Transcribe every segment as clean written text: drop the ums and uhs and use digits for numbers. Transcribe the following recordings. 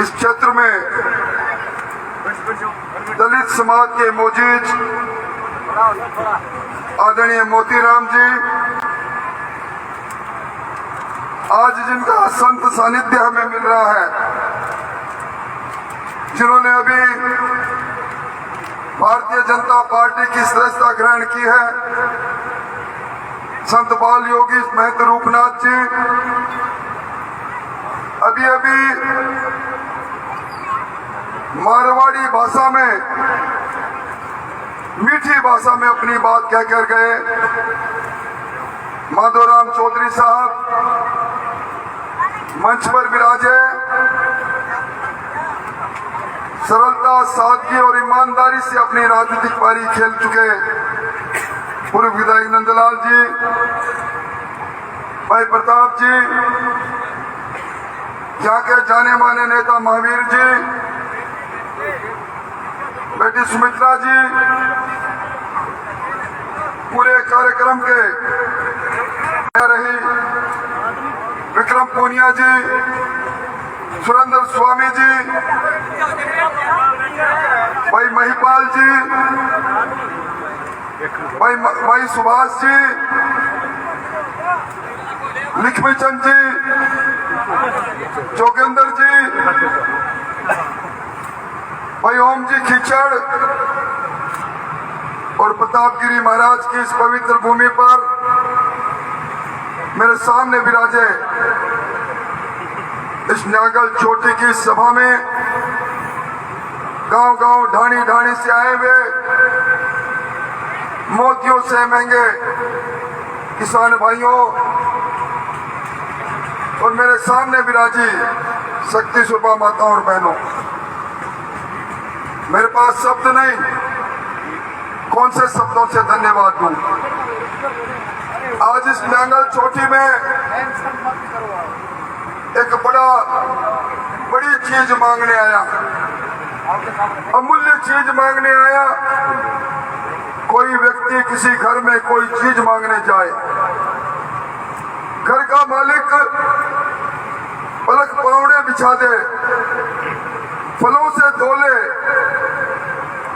इस क्षेत्र में दलित समाज के मोजीज आदरणीय मोतीराम जी आज जिनका संत सानिध्य हमें मिल रहा है, जिन्होंने अभी भारतीय जनता पार्टी की सदस्यता ग्रहण की है, संत बाल योगी महंत रूपनाथ जी अभी मारवाड़ी भाषा में, मीठी भाषा में अपनी बात कह कर गए। माधोराम चौधरी साहब मंच पर विराजे, सरलता, सादगी और ईमानदारी से अपनी राजनीतिक पारी खेल चुके पूर्व विधायक नंदलाल जी, भाई प्रताप जी, यहाँ के जाने माने नेता महावीर जी, बेटी सुमित्रा जी, पूरे कार्यक्रम के रही विक्रम पूनिया जी, सुरेंद्र स्वामी जी, भाई महिपाल जी, भाई सुभाष जी, लक्ष्मीचंद जी, जोगेंद्र जी, भाई ओम जी खिचड़ और प्रतापगिरी महाराज की इस पवित्र भूमि पर मेरे सामने विराजे इस न्यागल चोटी की सभा में गांव-गांव, ढाणी-ढाणी से आए हुए मोतियों से महंगे किसान भाइयों और मेरे सामने विराजी शक्ति स्वरूपा माताओं और बहनों, मेरे पास शब्द नहीं, कौन से शब्दों से धन्यवाद दूं। आज इस न्यागल चोटी में एक बड़ी चीज मांगने आया, अमूल्य चीज मांगने आया। कोई व्यक्ति किसी घर में कोई चीज मांगने जाए, घर का मालिक पलक पावड़े बिछा दे, फलों से धोले,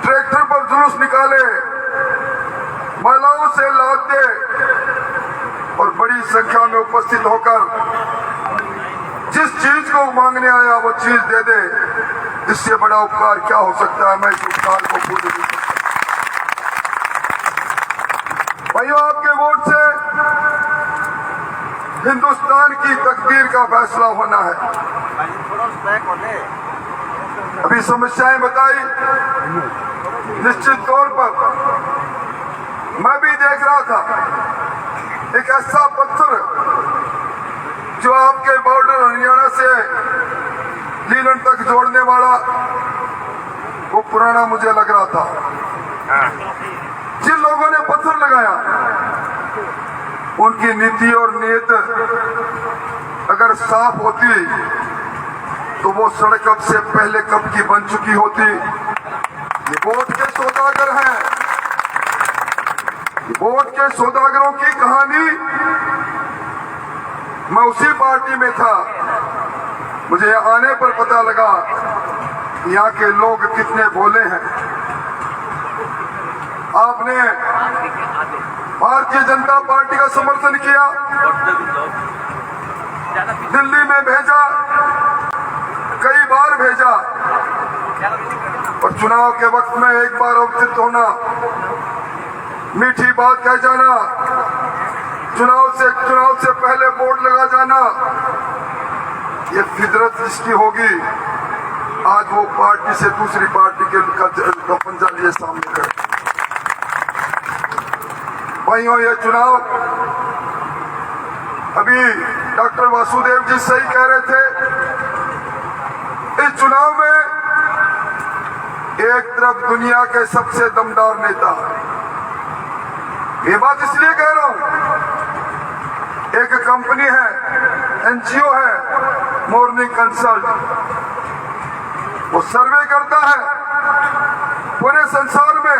ट्रैक्टर पर जुलूस निकाले, महिलाओं से लाद दे और बड़ी संख्या में उपस्थित होकर जिस चीज को मांगने आया वो चीज दे दे। इससे बड़ा उपकार क्या हो सकता है? मैं इस उपकार को भूल नहीं सकता। भाइयों, आपके वोट से हिंदुस्तान की तकदीर का फैसला होना है। अभी समस्याएं बताई, निश्चित तौर पर मैं भी देख रहा था एक ऐसा पत्थर जो आपके बॉर्डर हरियाणा से लीलन तक जोड़ने वाला, वो पुराना मुझे लग रहा था। जिन लोगों ने पत्थर लगाया उनकी नीति और नीयत अगर साफ होती तो वो सड़क अब से पहले कब की बन चुकी होती। ये वोट के सौदागर हैं, वोट के सौदागरों की कहानी। मैं उसी पार्टी में था, मुझे आने पर पता लगा यहाँ के लोग कितने भोले हैं। आपने भारतीय जनता पार्टी का समर्थन किया, दिल्ली में भेजा, कई बार भेजा, और चुनाव के वक्त में एक बार अवतरित होना, मीठी बात कह जाना, चुनाव से पहले बोर्ड लगा जाना, ये फितरत जिसकी होगी आज वो पार्टी से दूसरी पार्टी का पंजा लिए सामने कर। भाइयों, ये चुनाव, अभी डॉक्टर वासुदेव जी सही कह रहे थे, इस चुनाव में एक तरफ दुनिया के सबसे दमदार नेता, ये बात इसलिए कह रहा हूं, एक कंपनी है, एनजीओ है, मॉर्निंग कंसल्ट, वो सर्वे करता है पूरे संसार में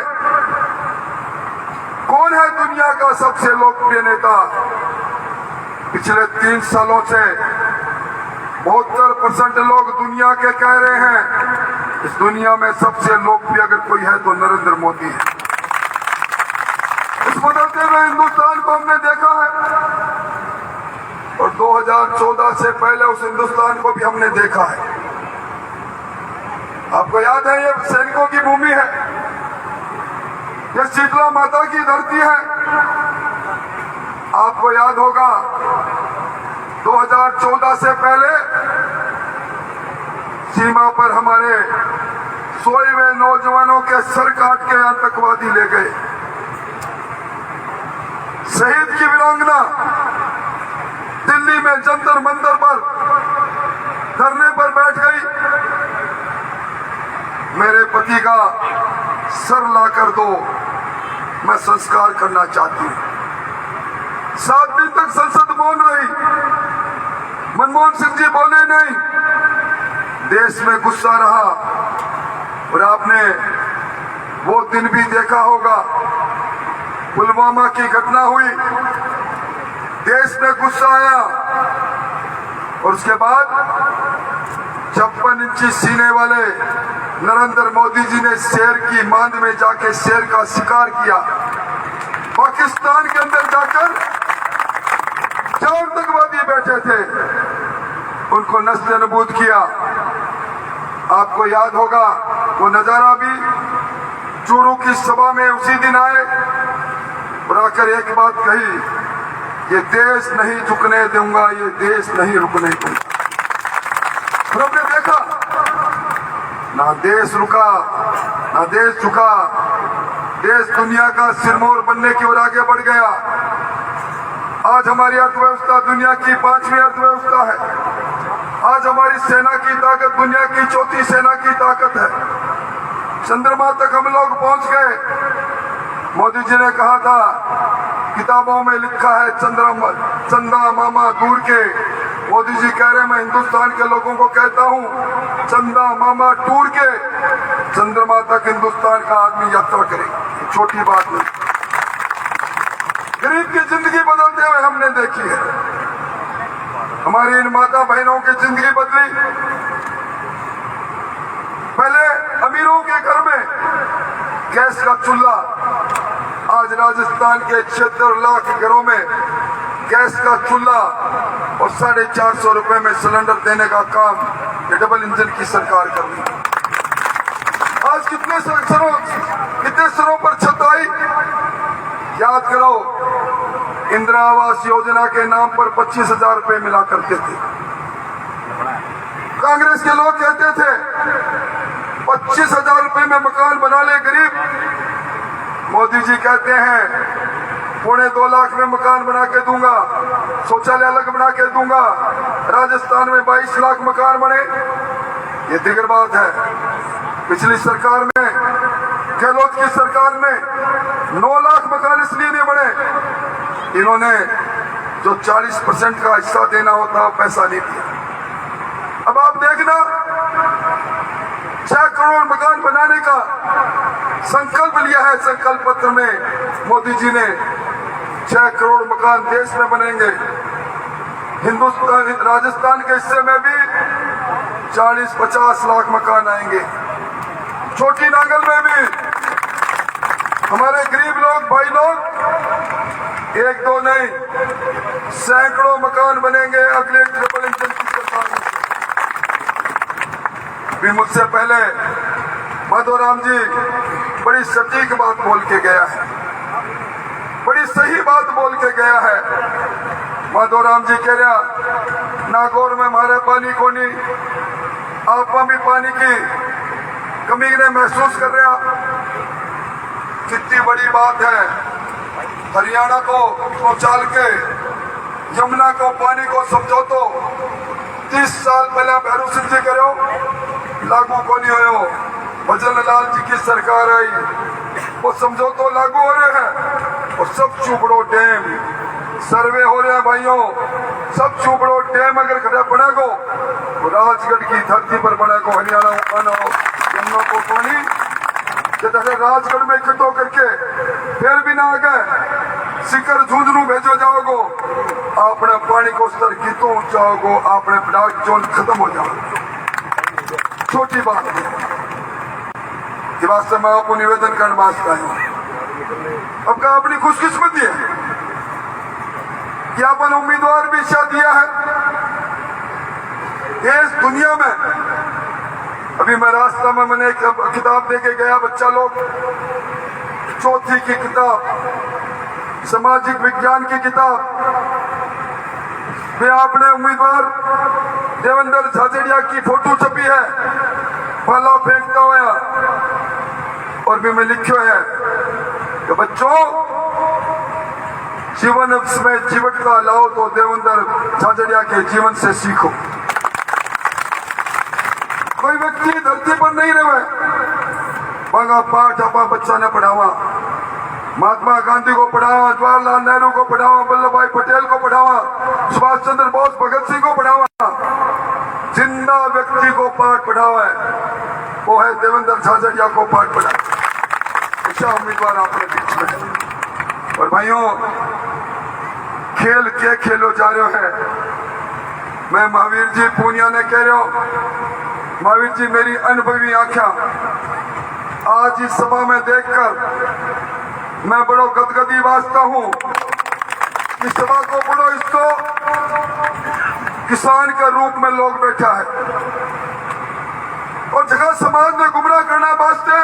कौन है दुनिया का सबसे लोकप्रिय नेता। पिछले 3 सालों से 72% लोग दुनिया के कह रहे हैं इस दुनिया में सबसे लोकप्रिय अगर कोई है तो नरेंद्र मोदी है। इस बदलते हुए हिंदुस्तान को हमने देखा है और 2014 से पहले उस हिंदुस्तान को भी हमने देखा है। आपको याद है ये सैनिकों की भूमि है, ये शीतला माता की धरती है। आपको याद होगा 2014 से पहले सीमा पर हमारे सोए हुए नौजवानों के सर काट के आतंकवादी ले गए। शहीद की वीरांगना दिल्ली में जंतर मंतर पर धरने पर बैठ गई। मेरे पति का सर ला कर दो, मैं संस्कार करना चाहती हूं। 7 दिन तक संसद मौन रही, मनमोहन सिंह जी बोले नहीं, देश में गुस्सा रहा। और आपने वो दिन भी देखा होगा, पुलवामा की घटना हुई, देश में गुस्सा आया और उसके बाद 56 इंची सीने वाले नरेंद्र मोदी जी ने शेर की मांद में जाके शेर का शिकार किया। पाकिस्तान के अंदर जाकर जो आतंकवादी बैठे थे उनको नस्ल नबूद किया। आपको याद होगा वो नजारा भी, चूरू की सभा में उसी दिन आए और आकर एक बात कही, ये देश नहीं झुकने दूंगा, ये देश नहीं रुकने दूंगा। और हमने देखा ना देश रुका ना देश झुका, देश दुनिया का सिरमौर बनने की ओर आगे बढ़ गया। आज हमारी अर्थव्यवस्था दुनिया की 5वीं अर्थव्यवस्था है। आज हमारी सेना की ताकत दुनिया की 4थी सेना की ताकत है। चंद्रमा तक हम लोग पहुंच गए। मोदी जी ने कहा था, किताबों में लिखा है चंदा मामा दूर के। मोदी जी कह रहे हैं मैं हिंदुस्तान के लोगों को कहता हूं, चंदा मामा टूर के चंद्रमा तक हिंदुस्तान का आदमी यात्रा करे। छोटी बात नहीं। गरीब की जिंदगी बदलते हुए हमने देखी है। हमारी इन माता बहनों की जिंदगी बदली। पहले अमीरों के घर में गैस का चूल्हा, आज राजस्थान के 76 लाख घरों में गैस का चूल्हा और 450 रुपए में सिलेंडर देने का काम ये डबल इंजन की सरकार कर रही है। आज कितने सरों पर छत आई। याद करो, इंदिरा आवास योजना के नाम पर 25,000 रुपए मिला करते थे। कांग्रेस के लोग कहते थे 25,000 रुपए में मकान बना ले गरीब। मोदी जी कहते हैं 2.25 लाख में मकान बना के दूंगा, शौचालय अलग बना के दूंगा। राजस्थान में 22 लाख मकान बने। ये दिगर बात है। पिछली सरकार में, गहलोत की सरकार में 9 लाख मकान इसलिए नहीं बने, इन्होंने जो 40% का हिस्सा देना होता है पैसा नहीं दिया। अब आप देखना, 6 करोड़ मकान बनाने का संकल्प लिया है। संकल्प पत्र में मोदी जी ने 6 करोड़ मकान देश में बनेंगे। हिंदुस्तान, राजस्थान के हिस्से में भी 40-50 लाख मकान आएंगे। छोटी नांगल में भी हमारे गरीब लोग, भाई लोग, 1-2 नहीं, सैकड़ों मकान बनेंगे अगले ट्रिपल इंजन की सरकार में। भी मुझसे पहले माधोराम जी बड़ी सटीक बात बोल के गया है, बड़ी सही बात बोल के गया है। माधोराम जी कह रहा, नागौर में हमारे पानी को नहीं, आप भी पानी की कमी ने महसूस कर रहा। कितनी बड़ी बात है। हरियाणा को पहुंचाल के यमुना को पानी को समझो तो 30 साल पहले भैरू सिंह जी करो, लागू को नहीं हो। भजन लाल जी की सरकार आई, वो समझो तो लागू हो रहे हैं। और सब चुबड़ो डैम सर्वे हो रहे हैं भाइयों, सब चुबड़ो डैम अगर खड़ा बने को तो राजगढ़ की धरती पर बने को हरियाणा यमुना को पानी जैसे राजगढ़ में इकट्ठो करके फिर भी ना आ गए। शिखर झुंझुनू भेजो जाओगो, आपने पानी को स्तर गीतों ऊंचाओगो, आपने ब्लैक जोन खत्म हो जाओ। छोटी बात है कि वास्तव में आपको निवेदन करने वास्ते आया हूं। अब का अपनी खुशकिस्मती है कि अपन उम्मीदवार भी शायद दिया है इस दुनिया में। अभी मैं रास्ता में मैंने एक किताब देके गया, बच्चा लोग चौथी की किताब, सामाजिक विज्ञान की किताब में आपने उम्मीदवार देवेंद्र झाझड़िया की फोटो छपी है, भाला फेंकता हुआ, और भी मैं लिखो है कि बच्चों जीवन में जीवटता लाओ तो देवेंद्र झाझड़िया के जीवन से सीखो। कोई व्यक्ति धरती पर नहीं रहे बांगा पाठ अपा बच्चा ने पढ़ावा, महात्मा गांधी को पढ़ावा, जवाहरलाल नेहरू को पढ़ावा, वल्लभ भाई पटेल को पढ़ावा, सुभाष चंद्र बोस, भगत सिंह को पढ़ावा। जिंदा व्यक्ति को पाठ पढ़ावा है वो है देवेंद्र झाझड़िया को पाठ पढ़ा। अच्छा उम्मीदवार आपने बीच में। और भाइयों, खेल के खेलो जा रहे है। मैं महावीर जी पूनिया ने कह रहे हो, महावीर जी मेरी अनुभवी आंखें आज इस सभा में देखकर मैं बड़ो गदगदी वास्ता हूं। इस सभा को बड़ो इसको किसान के रूप में लोग बैठा है और जगह समाज में गुमराह करना वास्ते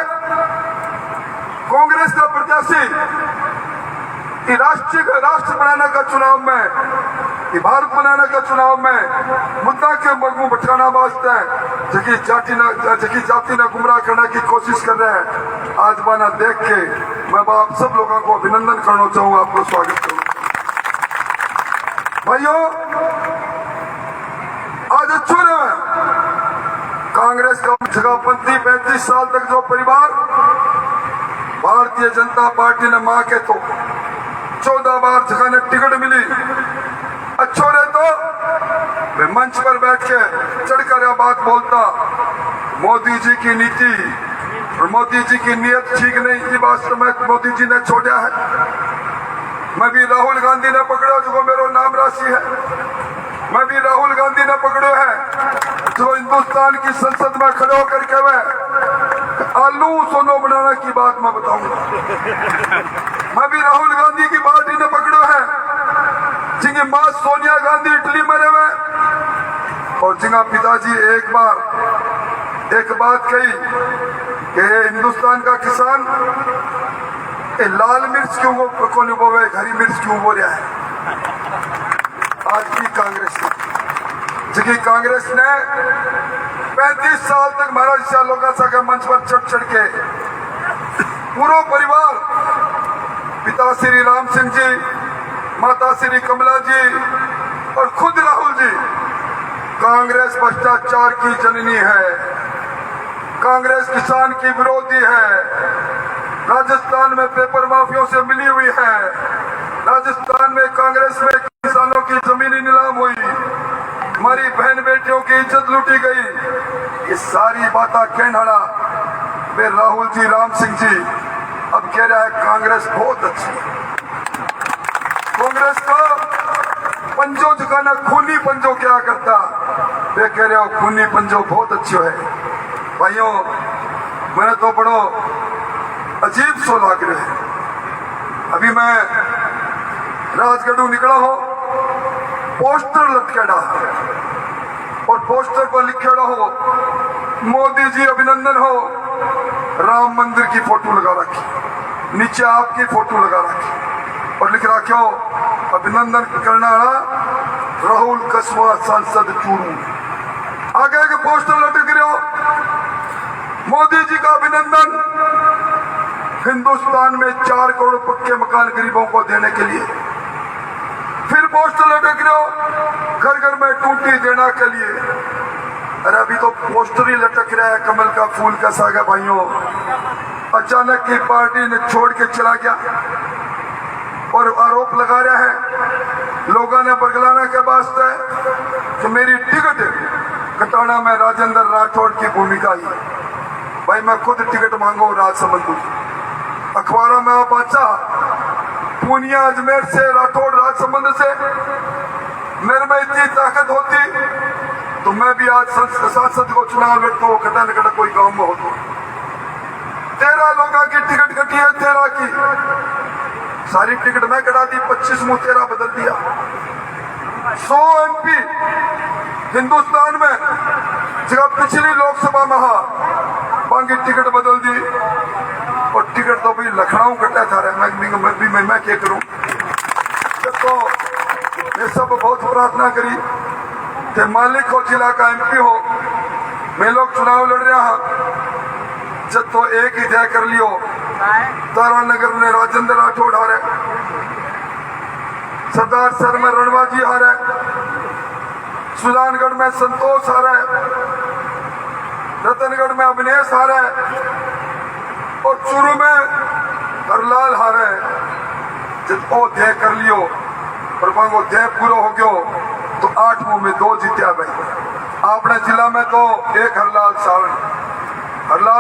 कांग्रेस का प्रत्याशी राष्ट्र बनाने का चुनाव में, भारत बनाने का चुनाव में मुद्दा के मगमू बचाना वास्ते जकी जाति ने गुमराह करने की कोशिश कर रहे हैं। आज बना देख के मैं आप सब लोगों को अभिनंदन करना चाहूंगा, आपको स्वागत करूंगा। भाइयों, आज अच्छे रहे कांग्रेस का जगहपंथी 35 साल तक जो परिवार भारतीय जनता पार्टी ने मां के तो 14 बार जगह ने टिकट मिली। अच्छो रहे तो मैं मंच पर बैठ के चढ़कर यह बात बोलता, मोदी जी की नीति और मोदी जी की नीयत ठीक नहीं थी, वास्तव में मोदी जी ने छोड़ा है। मैं भी राहुल गांधी ने पकड़ो जो मेरा नाम राशि है, मैं भी राहुल गांधी ने पकड़ो है जो हिंदुस्तान की संसद में खड़े होकर के आलू सोनो बनाने की बात मैं बताऊंगा। मैं भी राहुल गांधी की पार्टी ने पकड़ो है जिनकी मां सोनिया गांधी इटली मरे हुए और जिनका पिताजी एक बात कही कि हिंदुस्तान का किसान लाल मिर्च क्यों को नहीं बोवे, हरी मिर्च क्यों बोल रहा है। आज की कांग्रेस जिनकी कांग्रेस ने 35 साल तक महाराज लोकासा के मंच पर चढ़ के पूरा परिवार, पिता श्री राम सिंह जी, माता श्री कमला जी और खुद राहुल जी, कांग्रेस भ्रष्टाचार की जननी है, कांग्रेस किसान की विरोधी है, राजस्थान में पेपर माफियों से मिली हुई है, राजस्थान में कांग्रेस में किसानों की जमीनी नीलाम हुई, हमारी बहन बेटियों की इज्जत लूटी गई। ये सारी बातें कहना वे राहुल जी, राम सिंह जी अब कह रहा है कांग्रेस बहुत अच्छी है। कांग्रेस का पंजो जगाना खूनी पंजो क्या करता, वे कह रहे हो खूनी पंजो बहुत अच्छो है। भाइयों, मैंने तो बड़ो अजीब सो लग रहे हैं। अभी मैं राजगढ़ निकला हो, पोस्टर लटकेड़ा और पोस्टर पर लिखेड़ा हो मोदी जी अभिनंदन हो, राम मंदिर की फोटो लगा रखी, नीचे आपकी फोटो लगा रखी और लिख रखा हो अभिनंदन करना राहुल कस्बा सांसद चूरू। आगे के पोस्टर लटक रहे हो मोदी जी का अभिनंदन हिंदुस्तान में 4 करोड़ पक्के मकान गरीबों को देने के लिए। फिर पोस्टर लटक रहे हो घर घर में टूटी देना के लिए। अरे अभी तो पोस्टर ही लटक रहा है कमल का फूल का सागा। भाइयों, अचानक की पार्टी ने छोड़ के चला गया और आरोप लगा रहा है लोगों ने बरगलाना के वास्ते कि मेरी टिकट कटाना में राजेंद्र राठौड़ की भूमिका ही। भाई मैं खुद टिकट मांगो राजसमंद, अखबारों में आप अच्छा पूनिया अजमेर से राठौड़ राजसमंद से मेरे में इतनी ताकत होती तो मैं भी आज सांसद को चुनाव लड़ता हूँ, कटा न कटा कोई गांव में होता। 13 लोगों की टिकट कटी है, 13 की सारी टिकट मैं कटा दी, 25 मुंह 13 बदल दिया। 100 MP हिंदुस्तान में जगह पिछली लोकसभा में बाकी टिकट बदल दी और टिकट तो भाई लखनऊ कटा था रहे। मैं क्या करूं? तो ये सब बहुत प्रार्थना करी कि मालिक हो, जिला का MP हो, मैं लोग चुनाव लड़ रहा हाँ, जब तो एक ही तय कर लियो। तारानगर में राजेंद्र राठौड़ हारे, सरदार सर में रणवा जी हारे, सुजानगढ़ में संतोष हारे, रतनगढ़ में अविनेश हारे और चूरू में हरलाल हारे। जब वो तय कर लियो और वो तय पूरा हो गयो तो 8 मुंह में 2 जीत्या भाई। आपने जिला में तो एक हरलाल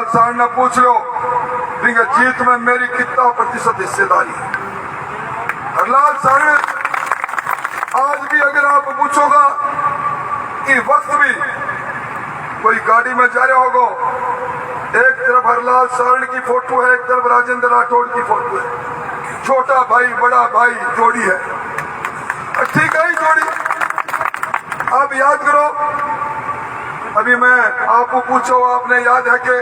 सारण ने पूछ लो जीत में मेरी कितना प्रतिशत हिस्सेदारी है। हरलाल सारण आज भी अगर आप पूछोगा कि वक्त भी कोई गाड़ी में जा रहा होगा, एक तरफ हरलाल सारण की फोटो है, एक तरफ राजेंद्र राठौड़ की फोटो है। छोटा भाई बड़ा भाई जोड़ी है, ठीक है जोड़ी। आप याद करो, अभी मैं आपको पूछो, आपने याद है कि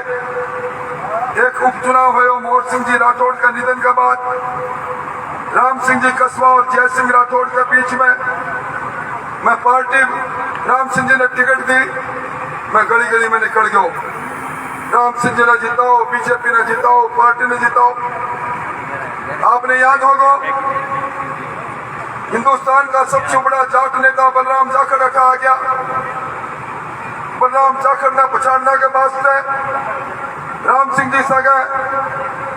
एक उपचुनाव हुआ मोहन सिंह जी राठौड़ का निधन के बाद, राम सिंह जी कस्बा और जय सिंह राठौड़ के बीच में मैं पार्टी, राम सिंह जी ने टिकट दी, मैं गली गली में निकल गया। राम सिंह जी ने जिताओ, बीजेपी ने जिताओ, पार्टी ने जिताओ। आपने याद होगा हिंदुस्तान का सबसे बड़ा जाट नेता बलराम जाखड़ हटा आ गया। बलराम जाखड़ ने पछाड़ने के वास्ते राम सिंह जी सगे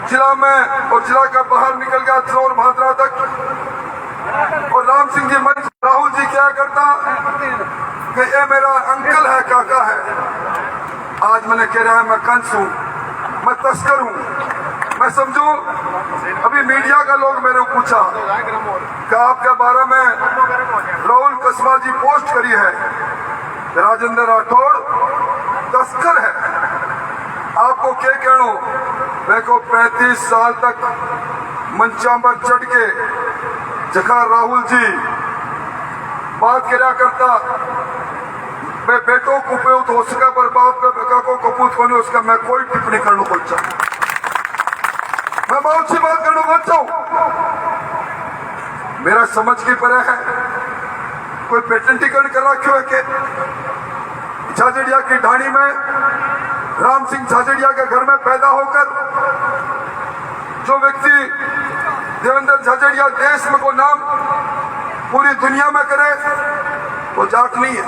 जिला में और जिला का बाहर निकल गया चोर भाद्रा तक। और राम सिंह जी मंच राहुल जी क्या करता कि ये मेरा अंकल है, काका है। आज मैंने कह रहा है मैं कंस हूं, मैं तस्कर हूं, मैं समझू। अभी मीडिया का लोग मेरे को पूछा कि आपके बारे में राहुल कस्बा जी पोस्ट करी है, राजेंद्र राठौड़ तस्कर है। आपको क्या कहना? मैं को 35 साल तक मंचा पर चढ़ के जखा राहुल जी बात करा करता, मैं बेटों को उपयुक्त हो सका पर बाप के बेटा को कपूत होने उसका मैं कोई टिप्पणी करना को चाहूँ। मैं बहुत सी बात करना को चाहूँ, मेरा समझ की परे है। कोई पेटेंटीकरण कर रखा है कि झाझड़िया की ढाणी में राम सिंह झाझड़िया के घर में पैदा होकर जो व्यक्ति देवेंद्र झाझड़िया देश में को नाम पूरी दुनिया में करे वो जाट नहीं है।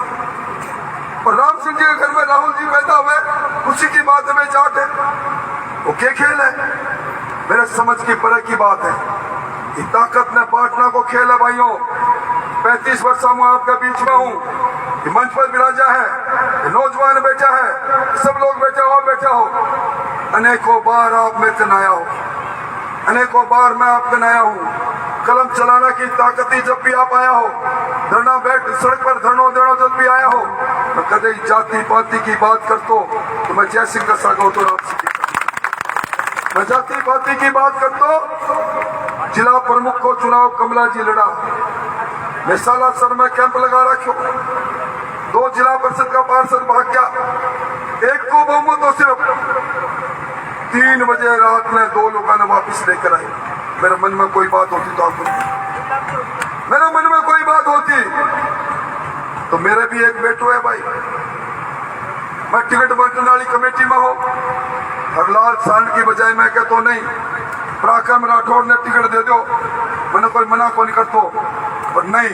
और राम सिंह जी के घर में राहुल जी पैदा हुए, खुशी की बात है, जाट है। वो क्या खेल है? मेरे समझ की परे की बात है। ये ताकत ने बांटना को खेल है भाइयों। 35 वर्ष में आपके बीच में हूँ, ये मंच पर विराजा है, ये नौजवान बैठा है, सब लोग बैठा हो। अनेकों बार आप में तनाया हो, अनेकों बार मैं आपके नया हूँ। कलम चलाना की ताकत ही जब भी आप आया हो, धरना बैठ सड़क पर धरना देना जब भी आया हो, मैं कदे जाति पाति की बात करता तो मैं जय सिंह का सागा तो राम सिंह, मैं जाति पाति की बात करता। जिला प्रमुख को चुनाव कमला जी लड़ा, मैं साला सर में कैंप लगा रखो। 2 जिला परिषद का पार्षद भाग गया, एक को बहुमत तो सिर्फ 3 बजे रात में 2 लोगों ने वापिस लेकर आए। मेरे मन में कोई बात होती तो आपको, मेरे मन में कोई बात होती तो मेरे भी एक बेटो है भाई। मैं टिकट बंटने वाली कमेटी में हूँ। हरलाल सारण की बजाय मैं कहता नहीं, पराक्रम राठौड़ ने टिकट दे दो, मैंने कोई मना को नहीं करता, और नहीं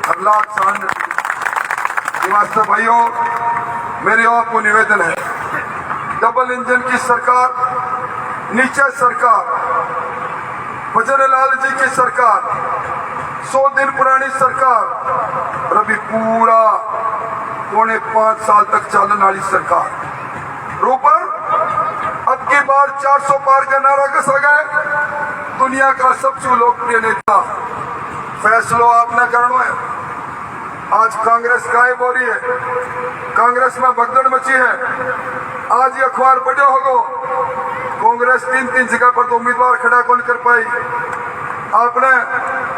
हरलाल सारण ने। वास्ते भाइयों मेरे आपको निवेदन है, डबल इंजन की सरकार, नीचे सरकार, वजरलाल जी की सरकार, 100 दिन पुरानी सरकार, और अभी पूरा 4.5 साल तक चलने वाली सरकार। ऊपर अब की बार 400 पार का नारा कस गए, दुनिया का सबसे लोकप्रिय नेता। फैसलो आपने करना है। आज कांग्रेस गायब हो रही है, कांग्रेस में भगदड़ मची है। आज ये अखबार पढ़े होगो, कांग्रेस 3-3 जगह पर तो उम्मीदवार खड़ा कौन कर पाई। आपने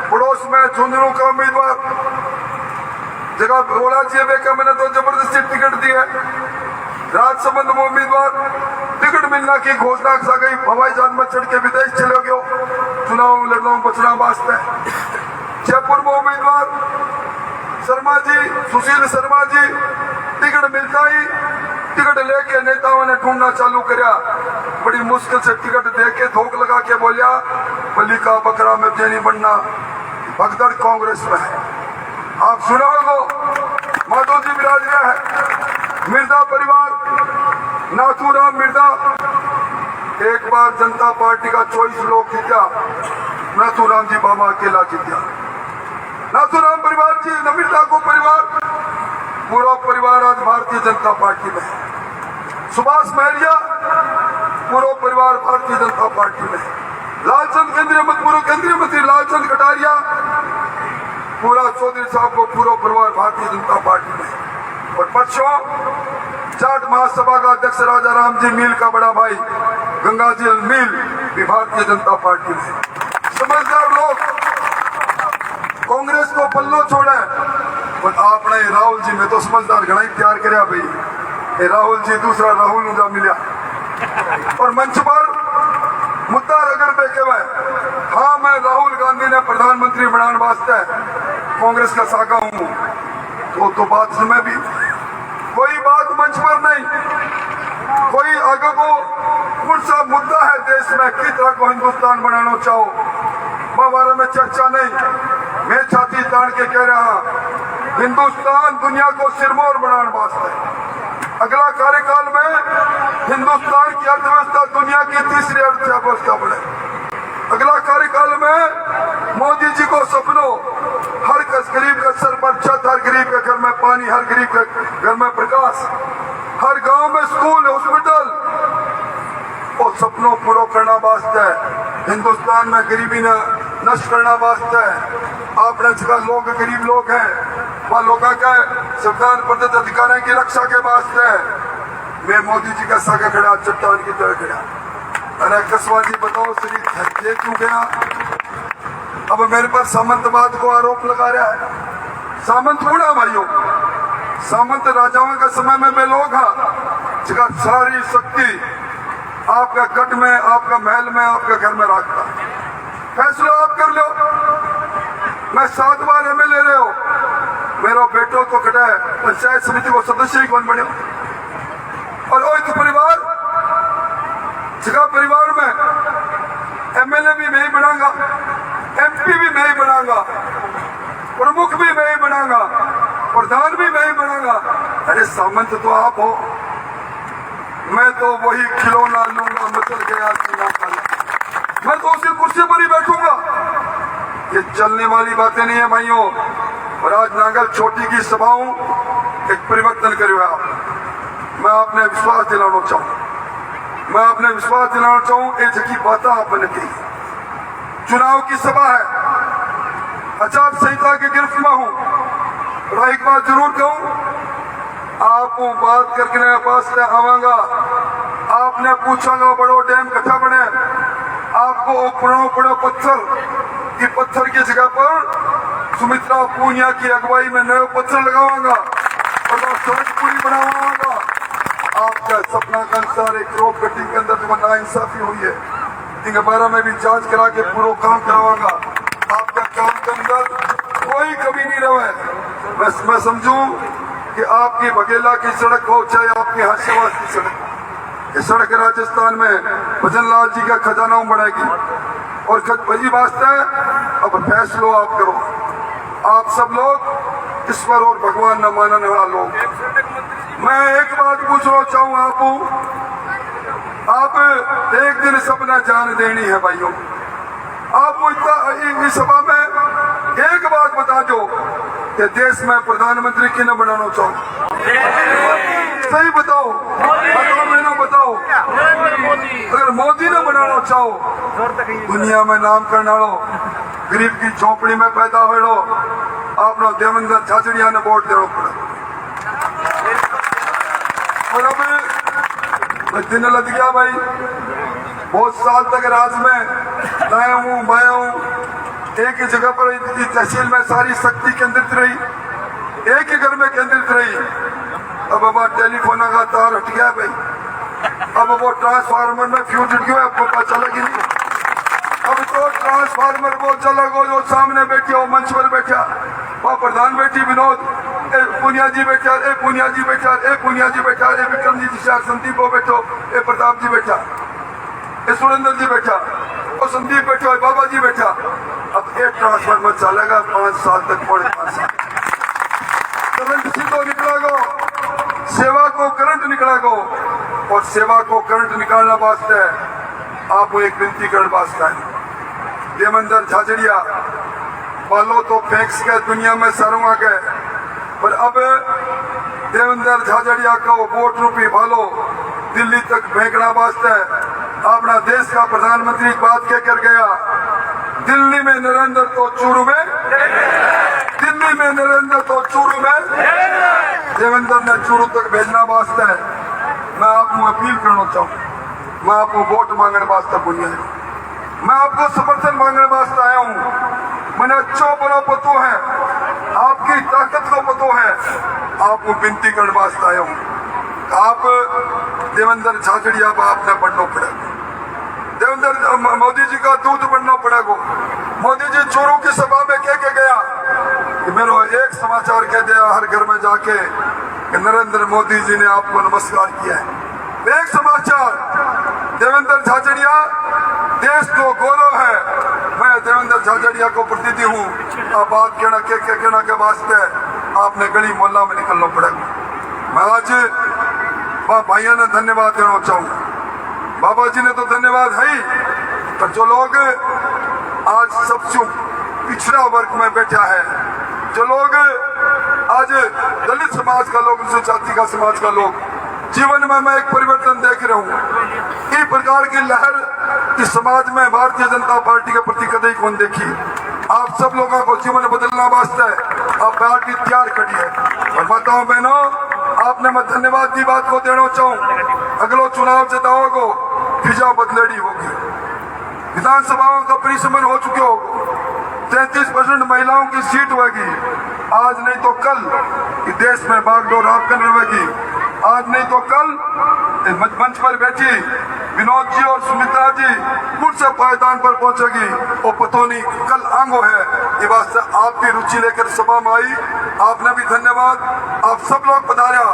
पड़ोस में झुंझुनू का उम्मीदवार जगह बोला चाहिए का मैंने तो जबरदस्ती टिकट दी है। राजसमंद में उम्मीदवार टिकट मिलना की घोषणा सा गई, हवाई जहाज में चढ़ के विदेश चले गयो चुनाव लड़ना बचना वास्ते। जयपुर में उम्मीदवार शर्मा जी, सुशील शर्मा जी, टिकट मिलता ही टिकट लेके नेताओं ने ढूंढना चालू करा। बड़ी मुश्किल से टिकट देके धोख लगा के बोलिया बलि का बकरा में नहीं बनना। भगदड़ कांग्रेस में है। आप सुना होगा माधो जी विराज रहा है, मिर्जा परिवार, नाथूराम मिर्जा। एक बार जनता पार्टी का चॉइस लोग जीता, नाथूराम जी बाबा अकेला जीता। नाथूराम परिवार जी, मिर्जा को परिवार, पूरा परिवार आज भारतीय जनता पार्टी में है। सुभाष महरिया, पूरा परिवार भारतीय जनता पार्टी में है। लालचंद पूर्व केंद्रीय मंत्री लालचंद कटारिया, पूरा चौधरी साहब को पूरा परिवार भारतीय जनता पार्टी में है। और परसों जाट महासभा का अध्यक्ष राजा राम जी मील का बड़ा भाई गंगाजी मील भी भारतीय जनता पार्टी में है। समझदार लोग कांग्रेस को पल्लो छोड़े, पर आपने राहुल जी में तो समझदार घना ही तैयार कराया भाई। राहुल जी दूसरा राहुल मुझे मिला और मंच पर मुद्दा अगर देखे हुए, हाँ मैं राहुल गांधी ने प्रधानमंत्री बनाने वास्ते कांग्रेस का साका हूं तो बात में भी कोई बात मंच पर नहीं, कोई आगे को कौन सा मुद्दा है देश में किस तरह को हिंदुस्तान बनाना चाहो बारे में चर्चा नहीं। मैं छाती तान के कह रहा, हिंदुस्तान दुनिया को सिरमौर बनाने वास्ते अगला कार्यकाल में हिंदुस्तान की अर्थव्यवस्था दुनिया की तीसरी अर्थव्यवस्था बने। अगला कार्यकाल में मोदी जी को सपनों, हर गरीब के सर पर छत, हर गरीब के घर में पानी, हर गरीब के घर में प्रकाश, हर गांव में स्कूल, हॉस्पिटल, और सपनों पूरा करना वास्ते हिंदुस्तान में गरीबी ने नष्ट करना वास्ते आपने जगह लोग गरीब लोग हैं वह लोगों के संविधान प्रदत्त अधिकारों की रक्षा के वास्ते मैं मोदी जी का साका खड़ा चट्टान की तरह खड़ा। अरे कसवा जी बताओ श्री थके क्यों गया? अब मेरे पर सामंतवाद को आरोप लगा रहा है। सामंत बूढ़ा भाइयों, सामंत राजाओं के समय में मैं लोग हाँ जगह सारी शक्ति आपका गढ़ में, आपका महल में, आपके घर में रखता। फैसला आप कर लो। मैं 7 बार एमएलए रहे हो, मेरा बेटो तो खड़ा है पंचायत समिति को सदस्य ही कौन बने। और एक परिवार जगह परिवार में एमएलए भी मैं ही बनाऊंगा, एमपी भी मैं ही बनाऊंगा, प्रमुख भी मैं ही बनाऊंगा, प्रधान भी मैं ही बनाऊंगा। अरे सामंत तो आप हो, मैं तो वही खिलौना लूंगा मचल गया मैं तो उसी कुर्सी पर ही बैठूंगा। ये चलने वाली बातें नहीं है भाइयों। और आज नांगल छोटी की सभाओं एक परिवर्तन करो आप। मैं आपने विश्वास दिलाना चाहूं, मैं आपने विश्वास दिलाना चाहूं एक की बात आपने की। चुनाव की सभा है, आचार संहिता की गिरफ्त में हूं, और एक बात जरूर कहूं, आपको बात करके मेरे पास आवांगा, आपने पूछांगा बड़ो डैम कट्ठा बने, आपको पड़ो पत्थर की जगह पर सुमित्रा पूनिया की अगुवाई में नए पत्थर लगावांगा और सड़क पूरी बनावांगा। आपका सपना का अनुसार एक रोड गड्डी के अंदर जो नाइंसाफी हुई है इनके बारे में भी जांच करा के पूरा काम करावांगा। आपका काम के अंदर कोई कमी नहीं रहे। मैं समझूं कि आपकी बघेला की सड़क हो चाहे आपकी हाशियावास की सड़क, ये सड़क राजस्थान में भजन लाल जी का खजाना बढ़ाएगी। और खतबजी वास्ते अब फैसलो आप करो, आप सब लोग ईश्वर और भगवान न मानने वाला लोग। मैं एक बात पूछना चाहूँ आप एक दिन सबने जान देनी है भाइयों। आप इस सभा में एक बात बता दो कि देश में प्रधानमंत्री किन्हें बनाना चाहो, सही बताओ, मैंने बताओ। अगर मोदी ने बनाना चाहो दुनिया में नाम करना लो गरीब की झोपड़ी में पैदा हो लो आपने देवेंद्र झाझड़िया ने वोट देना पड़ा। और अब दिन लग गया भाई, बहुत साल तक राज में लाया हूँ मैं हूँ, एक ही जगह पर तहसील में सारी शक्ति केंद्रित रही, एक ही घर में केंद्रित रही। अब टेलीफोन का तार हट गया भाई, अब वो ट्रांसफार्मर में फ्यूज उठ गया, आपको पता चलेगी नहीं। अब तो ट्रांसफार्मर वो चला गो जो सामने बैठी हो मंच पर बैठा, वहाँ प्रधान बैठी विनोद, पुनिया जी बैठा, पुनिया जी बैठा, पुनिया जी बैठा, विक्रम जी शाह, संदीप वो बैठो, प्रताप जी बैठा, सुरेंद्र जी बैठा, और संदीप बैठो, बाबा जी बैठा। अब एक ट्रांसफार्मर चलेगा 5 साल तक, 5.5 साल करंट सीधो निकला गो, सेवा को करंट निकला गो, और सेवा को करंट निकालना वास्ते आपको एक विनती करने वास्ते है। देवेंद्र झाझड़िया बालो तो फेंक्स के दुनिया में सरों आ गए, पर अब देवेंद्र झाझड़िया का वो वोट रूपी भालो दिल्ली तक फेंकना वास्ते अपना देश का प्रधानमंत्री बात कह कर गया, दिल्ली में नरेंद्र तो चूरू में, दिल्ली में नरेंद्र तो चूरू में, देवेंद्र ने चूरू तक भेजना वास्ते मैं आपको अपील करना चाहूँ, मैं आपको वोट मांगने वास्ते बोलिए, मैं आपको समर्थन मांगने वास्ते आया हूँ। मैंने अच्छो बड़ा पतो है, आपकी ताकत को पतो है, आपको विनती करने वास्ते आया हूँ। आप देवेंद्र झाझड़िया आपने बनना पड़ेगा, देवेंद्र मोदी जी का दूध बनना पड़ेगा। मोदी जी चोरों की सभा में कह के गया कि मेरा एक समाचार कह दिया हर घर में जाके कि नरेंद्र मोदी जी ने आपको नमस्कार किया है। एक समाचार, देवेंद्र झाझड़िया देश को गौरव है, मैं देवेंद्र झाझड़िया को प्रतिनिधि हूँ। आप बात कहना के वास्ते आपने गली मोहल्ला में निकलना पड़ेगा। मैं आज भाइयों ने धन्यवाद देना चाहूँ, बाबा जी ने तो धन्यवाद है ही, पर जो लोग आज सबसे पिछड़ा वर्ग में बैठा है, जो लोग आज दलित समाज का लोग, अनुसूचित जाति का समाज का लोग, जीवन में मैं एक परिवर्तन देख रहा हूँ। इस प्रकार की लहर इस समाज में भारतीय जनता पार्टी के प्रति कदई कौन देखी। आप सब लोगों को जीवन बदलना वास्ते आप पार्टी तैयार करी है। और बताओ बहनों, आपने मैं धन्यवाद की बात को देना चाहूँ। अगलो चुनाव जिताओगे फिजा बदलेड़ी होगी, विधानसभाओं का परिसमन हो चुके होगा, 33% महिलाओं की सीट होगी। आज नहीं तो कल इस देश में बागडोर आपकन रहेगी, आज नहीं तो कल मंच पर बैठी विनोद जी और सुमित्रा जी कुछ से पायदान पर पहुंचेगी, और पतो नहीं कल आंगो है। ये बात से आपकी रुचि लेकर सभा में आई, आपने भी धन्यवाद। आप सब लोग पधारा,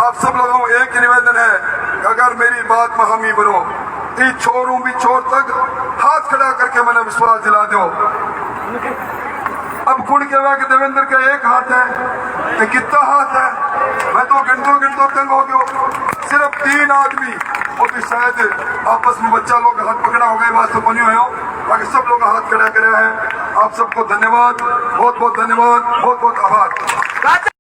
आप सब लोगों को एक ही निवेदन है, अगर मेरी बात में हामी बनो, इस छोरों भी छोर तक हाथ खड़ा करके मैंने विश्वास दिला दो। अब कुण कहवा कि देवेंद्र का एक हाथ है, कितना हाथ है, मैं तो गिनतो तंग हो गयो। सिर्फ 3 आदमी, वो भी शायद आपस में बच्चा लोग हाथ पकड़ा हो गए, वास्तव बनी हुए हो, बाकी सब लोग हाथ खड़ा करे हैं। आप सबको धन्यवाद, बहुत बहुत धन्यवाद, बहुत बहुत आभार।